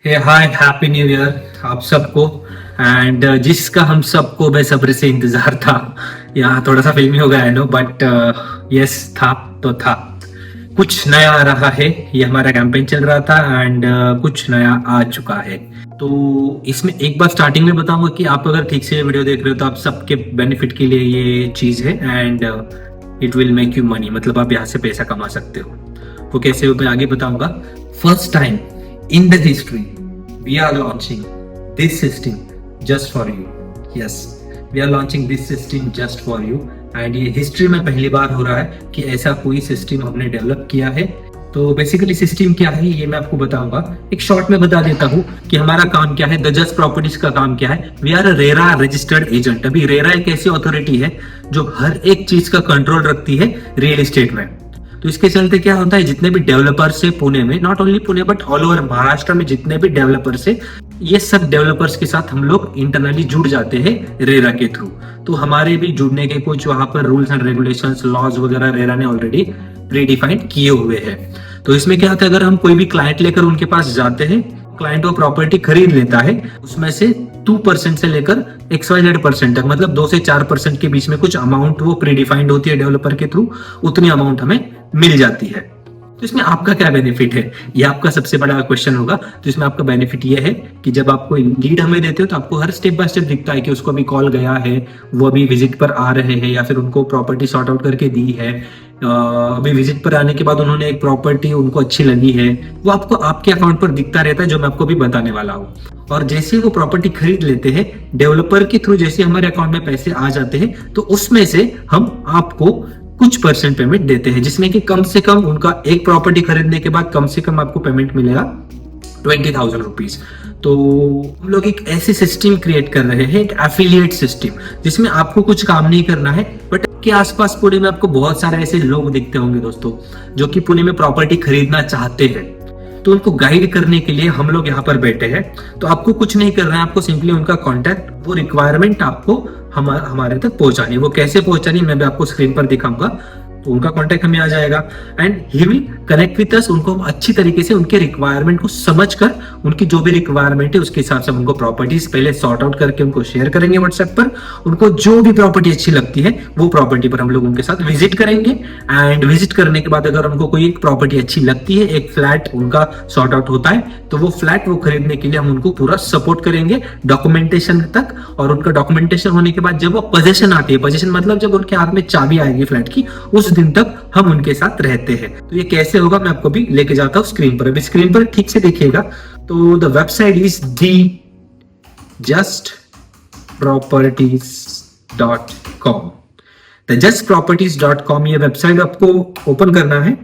हे हाय, happy new year आप सबको। And जिसका हम सबको बेसब्री से इंतजार था। यहाँ थोड़ा सा फिल्मी हो गया है नो, बट यस था तो था। कुछ नया आ रहा है, ये हमारा कैंपेन चल रहा था एंड कुछ नया आ चुका है। तो इसमें एक बार स्टार्टिंग में बताऊंगा कि आप अगर ठीक से ये वीडियो देख रहे हो तो आप सबके बेनिफिट के लिए ये चीज है and it will make you money, मतलब आप यहाँ से पैसा कमा सकते हो। वो कैसे हो मैं आगे बताऊंगा। First time in the history we are launching this system just for you. Yes, we are launching this system just for you and ये हिस्ट्री में पहली बार हो रहा है कि ऐसा कोई सिस्टम हमने डेवलप किया है। तो बेसिकली सिस्टम क्या है ये मैं आपको बताऊंगा, एक शॉर्ट में बता देता हूँ कि हमारा काम क्या है। द जस्ट प्रॉपर्टीज का काम क्या है, we are RERA registered agent. अभी रेरा एक ऐसी अथॉरिटी है जो हर एक चीज का कंट्रोल रखती है रियल एस्टेट में। तो इसके चलते क्या होता है, जितने भी डेवलपर्स है पुणे में, not only Pune but all over Maharashtra में जितने भी डेवलपर्स है, ये सब डेवलपर्स के साथ हम लोग इंटरनली जुड़ जाते हैं रेरा के थ्रू। तो हमारे भी जुड़ने के कुछ वहां पर रूल्स एंड रेगुलेशंस लॉज वगैरह रेरा ने ऑलरेडी प्रीडिफाइंड किए हुए हैं। तो इसमें क्या होता है, अगर हम कोई भी क्लाइंट लेकर उनके पास जाते हैं, क्लाइंट वो प्रॉपर्टी खरीद लेता है, उसमें से 2% से लेकर XYZ% तक, मतलब 2 से 4% के बीच में कुछ अमाउंट वो प्रीडिफाइंड होती है डेवलपर के थ्रू, उतनी अमाउंट हमें मिल जाती है। तो इसमें आपका क्या बेनिफिट है, ये आपका सबसे बड़ा क्वेश्चन होगा। तो इसमें आपका बेनिफिट ये है कि जब आप कोई लीड हमें देते हो तो आपको हर स्टेप बाय स्टेप दिखता है कि उसको अभी कॉल गया है, वो अभी विजिट पर आ रहे हैं या फिर उनको प्रॉपर्टी सॉर्ट आउट करके दी है, अभी विजिट पर आने के बाद उन्होंने एक प्रॉपर्टी उनको अच्छी लगी है, वो आपको आपके अकाउंट पर दिखता रहता है, जो मैं आपको भी बताने वाला हूँ। और जैसे वो प्रॉपर्टी खरीद लेते हैं डेवलपर के थ्रू, जैसे हमारे अकाउंट में पैसे आ जाते हैं तो उसमें से हम आपको कुछ परसेंट पेमेंट देते हैं, जिसमें कि कम से कम उनका एक प्रॉपर्टी खरीदने के बाद कम से कम आपको पेमेंट मिलेगा 20,000 रुपीज। तो हम लोग एक ऐसे सिस्टम क्रिएट कर रहे हैं, एक एफिलिएट सिस्टम, जिसमें आपको कुछ काम नहीं करना है, बट के आसपास पुणे में आपको बहुत सारे ऐसे लोग दिखते होंगे दोस्तों, जो कि पुणे में प्रॉपर्टी खरीदना चाहते हैं। तो उनको गाइड करने के लिए हम लोग यहाँ पर बैठे हैं। तो आपको कुछ नहीं करना है, आपको सिंपली उनका कॉन्टैक्ट, वो रिक्वायरमेंट आपको हमारे तक पहुंचानी है। वो कैसे पहुंचानी मैं भी आपको स्क्रीन पर दिखाऊंगा। तो उनका कांटेक्ट हमें आ जाएगा and he will connect with us. उनको हम अच्छी तरीके से उनके रिक्वायरमेंट को समझकर, उनकी जो भी रिक्वायरमेंट है उसके हिसाब से हम उनको प्रॉपर्टीज पहले सॉर्ट आउट करके उनको शेयर करेंगे व्हाट्सएप पर। उनको जो भी प्रॉपर्टी अच्छी लगती है वो प्रॉपर्टी पर हम लोग उनके साथ विजिट करेंगे एंड विजिट करने के बाद अगर उनको कोई एक प्रॉपर्टी अच्छी लगती है, एक फ्लैट उनका सॉर्ट आउट होता है, तो वो फ्लैट वो खरीदने के लिए हम उनको पूरा सपोर्ट करेंगे डॉक्यूमेंटेशन तक। और उनका डॉक्यूमेंटेशन होने के बाद जब वो पोजेशन आती है, पोजेशन मतलब जब उनके हाथ में चाबी आएगी फ्लैट की, उस दिन तक हम उनके साथ रहते हैं। तो ये कैसे होगा मैं आपको भी लेके जाता हूं स्क्रीन पर। अभी स्क्रीन पर ठीक से देखिएगा। तो the website is thejustproperties.com। thejustproperties.com ये वेबसाइट आपको ओपन करना है।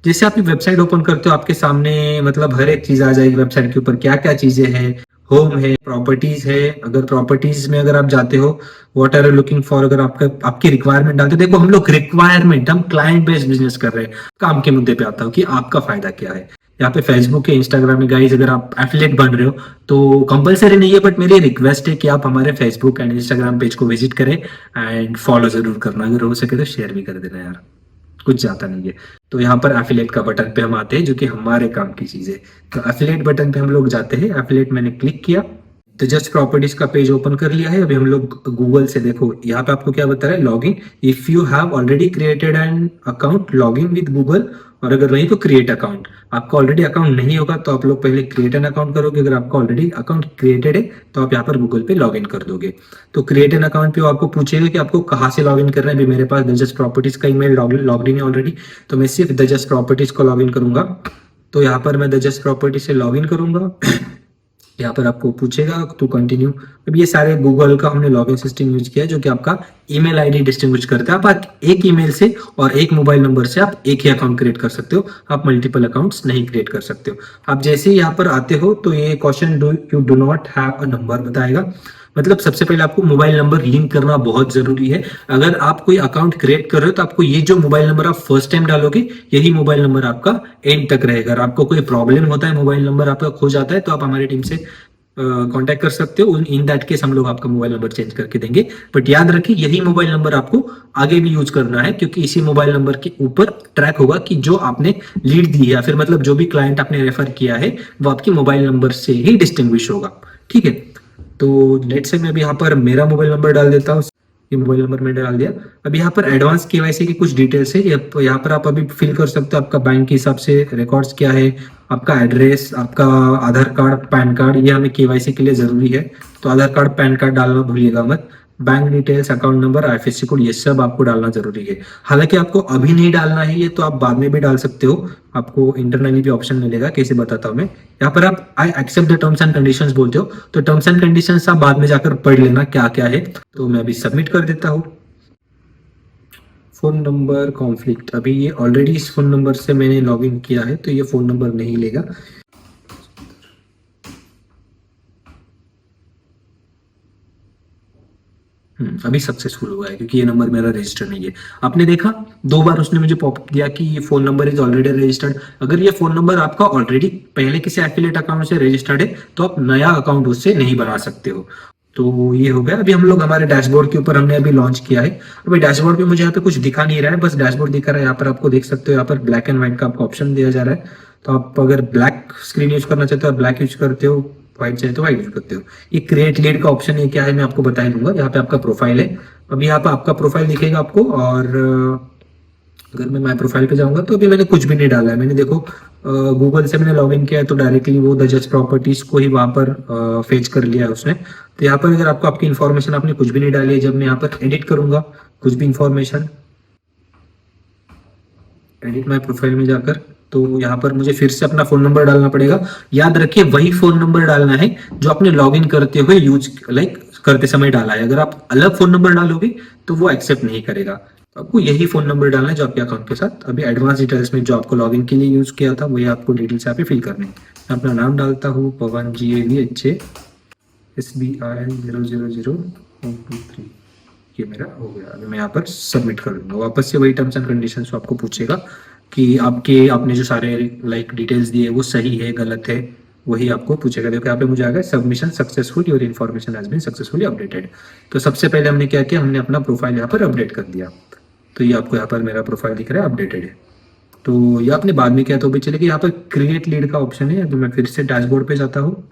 जैसे आप ये वेबसाइट ओपन करते हो आपके सामने मतलब हर एक चीज आ जाएगी वेबसाइट के ऊपर, क्या क्या चीजें हैं, होम है, प्रॉपर्टीज है। अगर प्रॉपर्टीज में अगर आप जाते हो, what are you looking for, अगर आपकी रिक्वायरमेंट डालते हो, देखो हम लोग रिक्वायरमेंट, हम क्लाइंट बेस्ड बिजनेस कर रहे हैं। काम के मुद्दे पे आता हूँ कि आपका फायदा क्या है। यहाँ पे फेसबुक है, इंस्टाग्राम में गाइज अगर आप एफिलिएट बन रहे हो तो कंपलसरी नहीं है, बट मेरी रिक्वेस्ट है कि आप हमारे फेसबुक एंड इंस्टाग्राम पेज को विजिट करें एंड फॉलो जरूर करना। अगर हो सके तो शेयर भी कर देना यार, कुछ जाता नहीं है। तो यहाँ पर एफिलिएट का बटन पे हम आते हैं, जो कि हमारे काम की चीज है। तो एफिलिएट बटन पे हम लोग जाते हैं। एफिलिएट मैंने क्लिक किया तो जस्ट प्रॉपर्टीज का पेज ओपन कर लिया है। अभी हम लोग गूगल से, देखो यहाँ पे आपको क्या बता रहा है, login if you have already created an account login with Google, और अगर नहीं तो क्रिएट अकाउंट। आपका ऑलरेडी अकाउंट नहीं होगा तो आप लोग पहले क्रिएट एन अकाउंट करोगे। अगर आपका ऑलरेडी अकाउंट क्रिएटेड है तो आप यहाँ पर गूगल पे लॉगिन कर दोगे। तो क्रिएट एन अकाउंट पे आपको पूछेगा कि आपको कहाँ से लॉगिन करना है। अभी मेरे पास द जस्ट प्रॉपर्टीज का ईमेल लॉगिन है ऑलरेडी, तो मैं सिर्फ द जस्ट प्रॉपर्टीज को लॉगिन करूंगा। तो यहाँ पर मैं द जस्ट प्रॉपर्टी से लॉगिन करूंगा। यहाँ पर आपको पूछेगा टू कंटिन्यू। अब ये सारे गूगल का हमने लॉगिन सिस्टम यूज किया, जो कि आपका ईमेल आईडी डिस्टिंग्विश करता है। आप एक ईमेल से और एक मोबाइल नंबर से आप एक ही अकाउंट क्रिएट कर सकते हो, आप मल्टीपल अकाउंट्स नहीं क्रिएट कर सकते हो। आप जैसे ही यहाँ पर आते हो तो ये question you do not have a number बताएगा। मतलब सबसे पहले आपको मोबाइल नंबर लिंक करना बहुत जरूरी है। अगर आप कोई अकाउंट क्रिएट कर रहे हो तो आपको ये जो मोबाइल नंबर आप फर्स्ट टाइम डालोगे, यही मोबाइल नंबर आपका एंड तक रहेगा। अगर आपको कोई प्रॉब्लम होता है, मोबाइल नंबर आपका खो जाता है, तो आप हमारी टीम से कांटेक्ट कर सकते हो। इन दैट केस हम लोग आपका मोबाइल नंबर चेंज करके देंगे। बट याद रखिए यही मोबाइल नंबर आपको आगे भी यूज करना है, क्योंकि इसी मोबाइल नंबर के ऊपर ट्रैक होगा कि जो आपने लीड दी है या फिर मतलब जो भी क्लाइंट आपने रेफर किया है वो आपके मोबाइल नंबर से ही डिस्टिंग्विश होगा। ठीक है, तो लेट्स से मैं अभी यहाँ पर मेरा मोबाइल नंबर डाल देता हूँ। ये मोबाइल नंबर मैंने डाल दिया। अब यहाँ पर एडवांस केवाईसी की कुछ डिटेल्स है, यहाँ पर आप अभी फिल कर सकते हो। आपका बैंक के हिसाब से रिकॉर्ड्स क्या है, आपका एड्रेस, आपका आधार कार्ड, पैन कार्ड, ये हमें केवाईसी के लिए जरूरी है। तो आधार कार्ड पैन कार्ड डालना भूलिएगा मत। Bank details, account number, IFSC code, ये सब आपको डालना जरूरी है। हालांकि आपको अभी नहीं डालना है ये, तो आप बाद में भी डाल सकते हो। आपको इंटरनली भी ऑप्शन मिलेगा, कैसे बताता हूँ मैं। यहाँ पर आप I accept the terms and conditions बोलते हो, तो टर्म्स एंड कंडीशंस आप बाद में जाकर पढ़ लेना क्या क्या है। तो मैं अभी सबमिट कर देता हूँ। फोन नंबर कॉन्फ्लिक्ट, अभी ये ऑलरेडी इस फोन नंबर से मैंने लॉगिन किया है, तो ये फोन नंबर नहीं लेगा। अभी सक्सेसफुल हुआ है क्योंकि ये नंबर मेरा रजिस्टर नहीं है। आपने देखा 2 बार उसने मुझे पॉपअप दिया कि ये phone number is already registered. अगर ये फोन नंबर आपका ऑलरेडी पहले किसी एफिलिएट अकाउंट से रजिस्टर्ड है तो आप नया अकाउंट उससे नहीं बना सकते हो। तो ये हो गया। अभी हम लोग हमारे डैशबोर्ड के ऊपर हमने अभी लॉन्च किया है। अभी डैशबोर्ड पे मुझे यहाँ पे कुछ दिखा नहीं रहा है, बस डैशबोर्ड दिखा रहा है। यहाँ पर आपको देख सकते हो, यहाँ पर ब्लैक एंड व्हाइट का आपको ऑप्शन दिया जा रहा है। तो आप अगर ब्लैक स्क्रीन यूज करना चाहते हो आप ब्लैक यूज करते हो, व्हाइट चाहिए तो व्हाइट यूज करते हो। ये क्रिएट लीड का ऑप्शन है क्या है मैं आपको बता ही दूंगा। यहाँ पे आपका प्रोफाइल है, अभी यहाँ पे आपका प्रोफाइल दिखेगा आपको। और अगर मैं माय प्रोफाइल पे जाऊंगा तो अभी मैंने कुछ भी नहीं डाला है। मैंने देखो गूगल से मैंने लॉगिन किया है तो डायरेक्टली वो द जज प्रॉपर्टीज को ही वहां पर फेच कर लिया है उसने। तो यहाँ पर अगर आपको आपकी इन्फॉर्मेशन आपने कुछ भी नहीं डाली है, जब मैं यहाँ पर एडिट करूंगा कुछ भी इन्फॉर्मेशन, एडिट माय प्रोफाइल में जाकर, तो यहाँ पर मुझे फिर से अपना फोन नंबर डालना पड़ेगा। याद रखिए वही फोन नंबर डालना है जो आपने लॉगिन करते हुए यूज करते समय डाला है। अगर आप अलग फोन नंबर डालोगे तो वो एक्सेप्ट नहीं करेगा। तो आपको यही फोन नंबर डालना है जो आपके अकाउंट के साथ अभी एडवांस डिटेल्स में जो आपको लॉगिन के लिए यूज किया था वही आपको डिटेल्स यहाँ पे फिल करने हैं। मैं अपना नाम डालता हूँ पवन GAVHA SBI 000 123। ये मेरा हो गया। अभी मैं यहाँ पर सबमिट कर दूंगा। वापस से वही टर्म्स एंड कंडीशंस आपको पूछेगा कि आपने जो सारे डिटेल्स दिए वो सही है गलत है, वही आपको पूछेगा। देखो यहाँ पे मुझे आ गया submission successful, your information has been successfully updated. तो सबसे पहले हमने क्या किया, हमने अपना प्रोफाइल यहाँ पर अपडेट कर दिया। तो ये आपको यहाँ पर मेरा प्रोफाइल दिख रहा है, अपडेटेड है। तो ये आपने बाद में किया तो भी चलेगा। यहाँ पर क्रिएट लीड का ऑप्शन है। अभी मैं फिर से डैशबोर्ड पे जाता हूँ।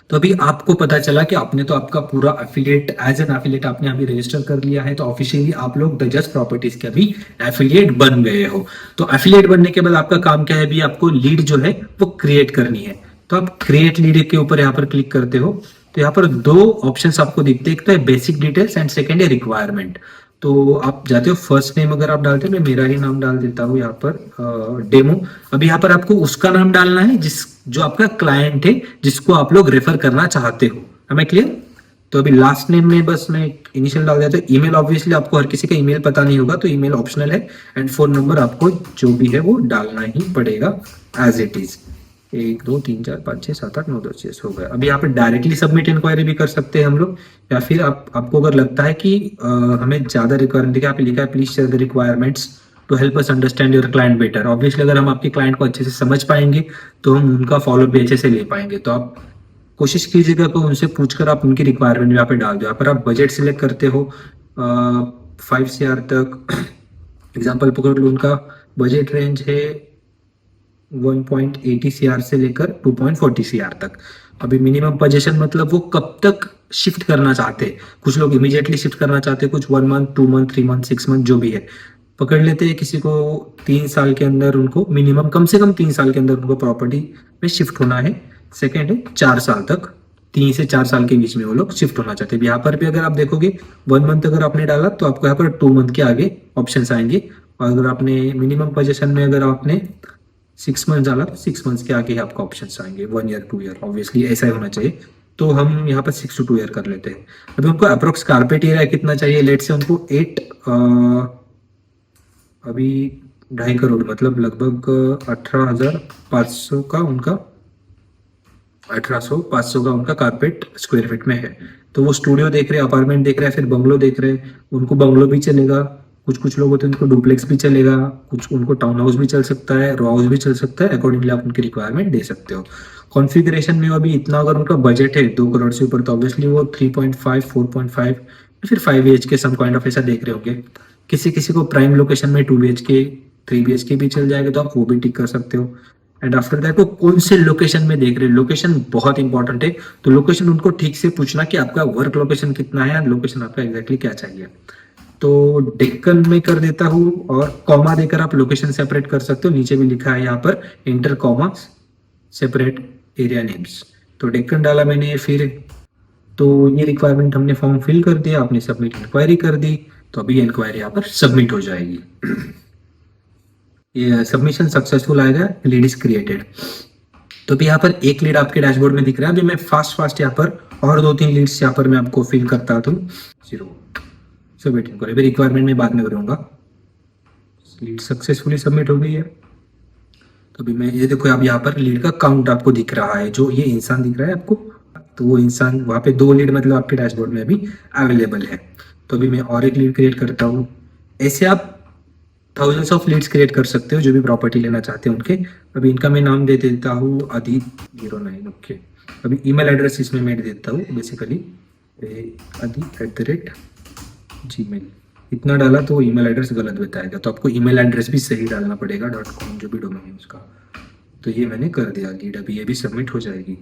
तो अभी आपको पता चला कि आपने तो आपका पूरा एफिलिएट एज एन एफिलिएट आपने अभी रजिस्टर कर लिया है, तो ऑफिशियली आप लोग द जस्ट प्रॉपर्टीज के अभी एफिलिएट बन गए हो। तो एफिलिएट बनने के बाद आपका काम क्या है, अभी आपको लीड जो है वो क्रिएट करनी है। तो आप क्रिएट लीड के ऊपर यहाँ पर क्लिक करते हो तो यहाँ पर 2 ऑप्शंस आपको दिखते हैं, एक तो है बेसिक डिटेल्स एंड सेकेंड है रिक्वायरमेंट। तो आप जाते हो फर्स्ट नेम अगर आप डालते हो, मैं मेरा ही नाम डाल देता हूँ यहाँ पर डेमो। अभी यहाँ पर आपको उसका नाम डालना है जो आपका क्लाइंट है जिसको आप लोग रेफर करना चाहते हो। हमें क्लियर? तो अभी लास्ट नेम में बस मैं इनिशियल डाल देता हूँ। ईमेल ऑब्वियसली आपको हर किसी का ईमेल पता नहीं होगा तो ईमेल ऑप्शनल है। एंड फोन नंबर आपको जो भी है वो डालना ही पड़ेगा एज इट इज। 1 2 3 4 5 6 7 8 9 10 10 हो गया। अभी यहाँ पे डायरेक्टली सबमिट इंक्वायरी भी कर सकते हैं हम लोग, या फिर आपको अगर लगता है कि हमें ज्यादा रिक्वायरमेंट, देखिए आप लिखा है please share the requirements to help us understand your client better. Obviously अगर हम आपके क्लाइंट को अच्छे से समझ पाएंगे तो हम उनका फॉलो भी अच्छे से ले पाएंगे। तो आप कोशिश कीजिएगा कि उनसे पूछकर आप उनकी रिक्वायरमेंट यहाँ पे डाल दो। यहाँ पर आप बजट सिलेक्ट करते हो 5 CR तक एग्जाम्पल पकड़ लो। उनका बजट रेंज है 1.80 CR से लेकर 2.40 CR तक। अभी मिनिमम पोजीशन मतलब वो कब तक शिफ्ट करना चाहते हैं। कुछ लोग इमीडिएटली शिफ्ट करना चाहते हैं, कुछ 1 मंथ 2 मंथ 3 मंथ 6 मंथ जो भी है पकड़ लेते हैं। किसी को 3 साल के अंदर उनको मिनिमम कम से कम 3 साल के अंदर उनको प्रॉपर्टी में शिफ्ट होना है। सेकेंड है 4 साल तक, 3 से 4 साल के बीच में वो लोग शिफ्ट होना चाहते हैं। यहाँ पर भी अगर आप देखोगे 1 मंथ अगर आपने डाला तो आपको यहाँ पर 2 मंथ के आगे ऑप्शन आएंगे। और अगर आपने मिनिमम पोजीशन में अगर आपने 6 मंथ डाला तो 6 मंथ्स के आगे आपका ऑप्शन आएंगे। 1 ईयर 2 ईयर ऑब्वियसली ऐसा ही होना चाहिए। तो हम यहाँ पर 6 to 2 ईयर कर लेते हैं। अभी उनको अप्रोक्स कारपेट एरिया कितना चाहिए, लेट से उनको 8 अभी 2.5 करोड़ मतलब लगभग 18,500 का उनका 500 का उनका कारपेट स्क्वायर फीट में है। तो वो स्टूडियो देख रहे हैं, अपार्टमेंट देख रहे हैं, फिर बंगलो देख रहे हैं। उनको बंगलो भी चलेगा, कुछ कुछ लोग होते हैं उनको डुप्लेक्स भी चलेगा, कुछ उनको टाउन हाउस भी चल सकता है, रो हाउस भी चल सकता है, अकॉर्डिंगली आप उनकी रिक्वायरमेंट दे सकते हो। कॉन्फ़िगरेशन में अभी इतना अगर उनका बजट है 2 करोड़ से ऊपर, तो ऑब्वियसली वो 3.5, 4.5 या फिर 5 BHK सम काइंड ऑफ ऐसा देख रहे होंगे। किसी किसी को प्राइम लोकेशन में 2 BHK 3 BHK भी चल जाएगा, तो आप वो भी टिक कर सकते हो। एंड आफ्टर दैट वो कौन से लोकेशन में देख रहे हैं, लोकेशन बहुत इंपॉर्टेंट है। तो लोकेशन उनको ठीक से पूछना कि आपका वर्क लोकेशन कितना है, लोकेशन आपका एग्जैक्टली क्या चाहिए। तो डेक्कन में कर देता हूँ, और कॉमा देकर आप लोकेशन सेपरेट कर सकते हो। नीचे भी लिखा है यहाँ पर inter comma separate area names. तो डेक्कन डाला मैंने, फिर तो ये रिक्वायरमेंट हमने फॉर्म फिल कर दिया, आपने सबमिट इंक्वायरी कर दी, तो अभी इंक्वायरी यहाँ पर सबमिट हो जाएगी। ये सबमिशन सक्सेसफुल आएगा, लीड इज क्रिएटेड। तो अभी यहाँ पर एक लीड आपके डैशबोर्ड में दिख रहा है। अभी मैं फास्ट यहाँ पर और 2-3 लीड्स यहाँ पर मैं आपको फिल करता हूँ। 0 सबमिट इंक्वायरी, अभी रिक्वायरमेंट में बाद में करूँगा। लीड सक्सेसफुली सबमिट हो गई है। तो अभी मैं ये देखो, अब यहाँ पर लीड का काउंट आपको दिख रहा है, जो ये इंसान दिख रहा है आपको, तो वो इंसान वहाँ पे 2 लीड मतलब आपके डैशबोर्ड में अभी अवेलेबल है। तो अभी मैं और एक लीड क्रिएट करता हूँ। ऐसे आप थाउजेंड्स ऑफ लीड्स क्रिएट कर सकते हो जो भी प्रॉपर्टी लेना चाहते हैं उनके। अभी इनका मैं नाम दे देता हूँ आदि09। ओके, अभी ईमेल एड्रेस इसमें मैं देता हूँ बेसिकली adi@gmail। इतना डाला तो ईमेल एड्रेस गलत बताएगा, तो आपको ईमेल एड्रेस भी सही डालना पड़ेगा, .com जो भी डोमेन है उसका। तो ये मैंने कर दिया लीड, अभी ये भी सबमिट हो जाएगी।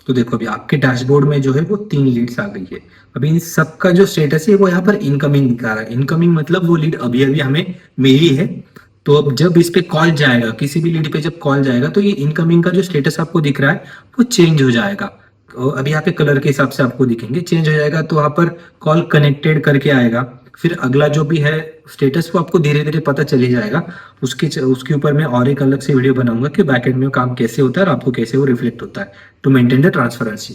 तो देखो अभी आपके डैशबोर्ड में जो है वो 3 लीड्स आ गई है। अभी इन सबका जो स्टेटस है वो यहाँ पर इनकमिंग दिखा रहा है। इनकमिंग मतलब वो लीड अभी अभी हमें मिली है। तो अब जब इस पे कॉल जाएगा, किसी भी लीड पे जब कॉल जाएगा, तो ये इनकमिंग का जो स्टेटस आपको दिख रहा है वो चेंज हो जाएगा। तो अभी यहाँ पे कलर के हिसाब से आपको दिखेंगे, चेंज हो जाएगा। तो यहाँ पर कॉल कनेक्टेड करके आएगा, फिर अगला जो भी है स्टेटस वो आपको धीरे धीरे पता चल ही जाएगा। उसके ऊपर मैं और एक अलग से वीडियो बनाऊंगा कि बैकएंड में काम कैसे होता है और आपको कैसे वो रिफ्लेक्ट होता है टू मेंटेन द ट्रांसपेरेंसी।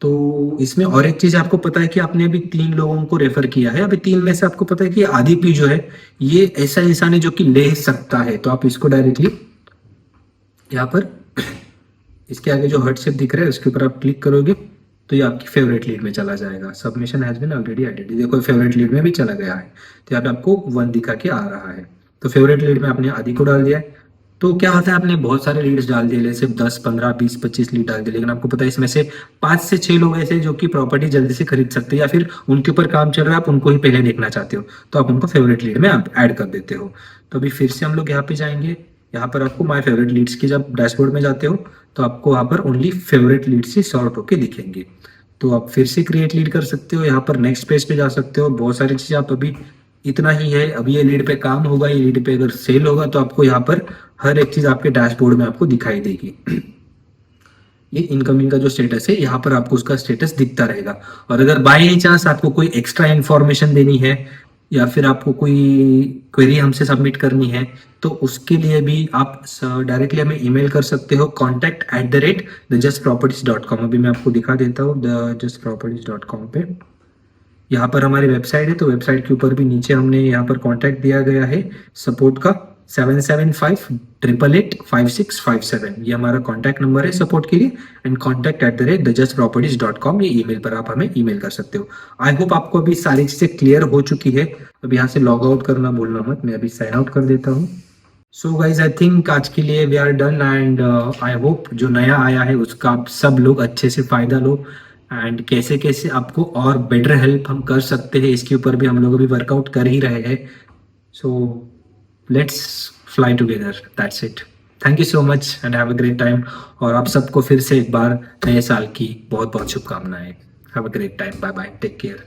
तो इसमें और एक चीज आपको पता है कि आपने अभी 3 लोगों को रेफर किया है। अभी 3 में से आपको पता है कि आदिपी जो है ये ऐसा इंसान है जो कि ले सकता है। तो आप इसको डायरेक्टली यहाँ पर इसके आगे जो हार्ट शेप दिख रहा है उसके ऊपर आप क्लिक करोगे तो ये आपकी फेवरेट लीड में चला जाएगा। Submission has been already added, देखो फेवरेट लीड में भी चला गया है। तो यहाँ पे आपको 1 दिखा के आ रहा है। तो फेवरेट लीड में आपने आदि को डाल दिया है। तो क्या होता है, आपने बहुत सारे लीड्स डाल दिए, सिर्फ 10, 15, 20, 25 लीड डाल दिए, लेकिन आपको पता है इसमें से 5 से 6 लोग ऐसे जो कि प्रॉपर्टी जल्दी से खरीद सकते हैं, या फिर उनके ऊपर काम चल रहा है, आप उनको ही पहले देखना चाहते हो, तो आप उनको फेवरेट लीड में आप ऐड कर देते हो। तो अभी फिर से हम लोग यहाँ पे जाएंगे। यहाँ पर आपको माय फेवरेट लीड्स की जब डैशबोर्ड में जाते हो तो आपको वहाँ पर ओनली फेवरेट लीड्स से सॉर्ट होके दिखेंगे। तो आप फिर से क्रिएट लीड कर सकते हो, यहाँ पर नेक्स्ट पेज पे जा सकते हो। बहुत सारी चीजें आप अभी इतना ही है। अभी ये लीड पे काम होगा, ये लीड पे अगर सेल होगा तो आपको यहाँ पर हर एक चीज आपके डैशबोर्ड में आपको दिखाई देगी। ये इनकमिंग का जो स्टेटस है यहाँ पर आपको उसका स्टेटस दिखता रहेगा। और अगर बाय एनी चांस आपको कोई एक्स्ट्रा इंफॉर्मेशन देनी है या फिर आपको कोई क्वेरी हमसे सबमिट करनी है तो उसके लिए भी आप डायरेक्टली हमें ईमेल कर सकते हो contact@thejustproperties.com। अभी मैं आपको दिखा देता हूँ thejustproperties.com पे। यहाँ पर हमारी वेबसाइट है, तो वेबसाइट के ऊपर भी नीचे हमने यहाँ पर कॉन्टैक्ट दिया गया है सपोर्ट का 7758885657। ये हमारा कॉन्टैक्ट नंबर है सपोर्ट के लिए। एंड contact@thejustproperties.com, ये ईमेल पर आप हमें ईमेल कर सकते हो। आई होप आपको अभी सारी चीजें क्लियर हो चुकी है। अब यहाँ से लॉग आउट करना भूलना मत, मैं अभी साइन आउट कर देता हूँ। सो गाइज आई थिंक आज के लिए we are done. And I hope जो नया आया है उसका आप सब लोग अच्छे से फायदा लो। एंड कैसे कैसे आपको और बेटर हेल्प हम कर सकते हैं इसके ऊपर भी हम लोग अभी वर्कआउट कर ही रहे हैं। So let's fly together, that's it. Thank you so much and have a great time. और आप सबको फिर से एक बार नए साल की बहुत बहुत शुभकामनाएं। Have a great time, bye bye, take care.